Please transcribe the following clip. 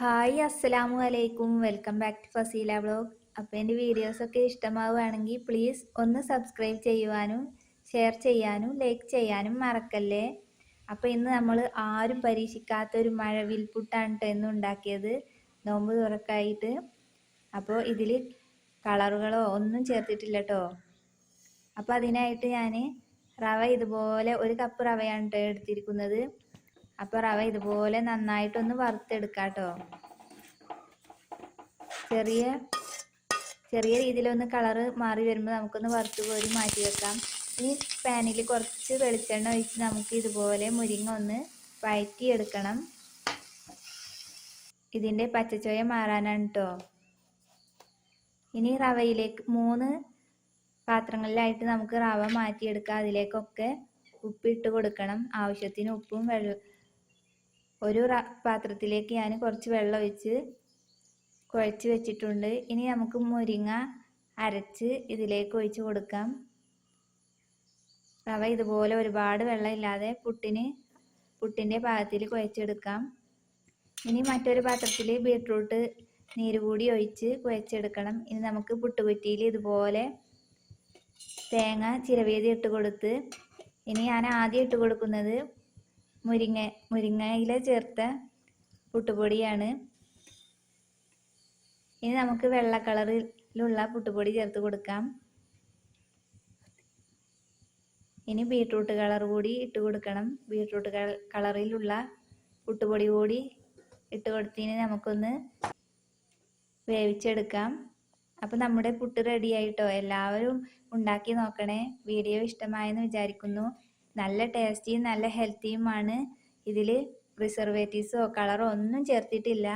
Hi അസ്സലാമു അലൈക്കും welcome back to Faseela vlog. അപ്പോൾ എൻ്റെ വീഡിയോസൊക്കെ ഇഷ്ടമാവുകയാണെങ്കിൽ പ്ലീസ് ഒന്ന് സബ്സ്ക്രൈബ് ചെയ്യുവാനും ഷെയർ ചെയ്യാനും ലൈക്ക് ചെയ്യാനും മറക്കല്ലേ. അപ്പോൾ ഇന്ന് നമ്മൾ ആരും പരീക്ഷിക്കാത്തൊരു മഴവിൽ പുട്ടാണ് കേട്ടോ ഇന്ന് ഉണ്ടാക്കിയത്, നോമ്പ് തുറക്കായിട്ട്. അപ്പോൾ ഇതിൽ കളറുകളോ ഒന്നും ചേർത്തിട്ടില്ല കേട്ടോ. അപ്പോൾ അതിനായിട്ട് ഞാൻ റവ ഇതുപോലെ 1 കപ്പ് റവയാണ് കേട്ടോ എടുത്തിരിക്കുന്നത്. അപ്പോൾ റവ ഇതുപോലെ നന്നായിട്ടൊന്ന് വറുത്തെടുക്കാം കേട്ടോ. ചെറിയ രീതിയിലൊന്ന് കളറ് മാറി വരുമ്പോൾ നമുക്കൊന്ന് വറുത്ത് കോരി മാറ്റി വെക്കാം. ഈ പാനിൽ കുറച്ച് വെളിച്ചെണ്ണ ഒഴിച്ച് നമുക്ക് ഇതുപോലെ മുരിങ്ങ ഒന്ന് വഴറ്റിയെടുക്കണം. ഇതിൻ്റെ പച്ചച്ചോയ മാറാനാണ് കേട്ടോ. ഇനി റവയിലേക്ക് 3 പാത്രങ്ങളിലായിട്ട് നമുക്ക് റവ മാറ്റിയെടുക്കാം. അതിലേക്കൊക്കെ ഉപ്പിട്ട് കൊടുക്കണം. ആവശ്യത്തിന് ഉപ്പും ഒരു പാത്രത്തിലേക്ക് ഞാൻ കുറച്ച് വെള്ളം ഒഴിച്ച് കുഴച്ച് വെച്ചിട്ടുണ്ട്. ഇനി നമുക്ക് മുരിങ്ങ അരച്ച് ഇതിലേക്ക് ഒഴിച്ച് കൊടുക്കാം. റവ ഇതുപോലെ ഒരുപാട് വെള്ളം ഇല്ലാതെ പുട്ടിൻ്റെ പാകത്തിൽ കുഴച്ചെടുക്കാം. ഇനി മറ്റൊരു പാത്രത്തിൽ ബീട്രൂട്ട് നീര് കൂടി ഒഴിച്ച് കുഴച്ചെടുക്കണം. ഇനി നമുക്ക് പുട്ടുകുറ്റിയിൽ ഇതുപോലെ തേങ്ങ ചിരവിയത് ഇട്ട് കൊടുത്ത്, ഇനി ഞാൻ ആദ്യം ഇട്ട് കൊടുക്കുന്നത് മുരിങ്ങയില ചേർത്ത പുട്ടുപൊടിയാണ്. ഇനി നമുക്ക് വെള്ള കളറിലുള്ള പുട്ടുപൊടി ചേർത്ത് കൊടുക്കാം. ഇനി ബീട്രൂട്ട് കളർ കൂടി ഇട്ട് കൊടുക്കണം. ബീട്രൂട്ട് കളറിലുള്ള പുട്ടുപൊടി കൂടി ഇട്ട് കൊടുത്തതിന് നമുക്കൊന്ന് വേവിച്ചെടുക്കാം. അപ്പോൾ നമ്മുടെ പുട്ട് റെഡി ആയിട്ടോ. എല്ലാവരും ഉണ്ടാക്കി നോക്കണേ. വീഡിയോ ഇഷ്ടമായെന്ന് വിചാരിക്കുന്നു. നല്ല ടേസ്റ്റിയും നല്ല ഹെൽത്തിയുമാണ്. ഇതിൽ പ്രിസർവേറ്റീവ്സോ കളറോ ഒന്നും ചേർത്തിട്ടില്ല.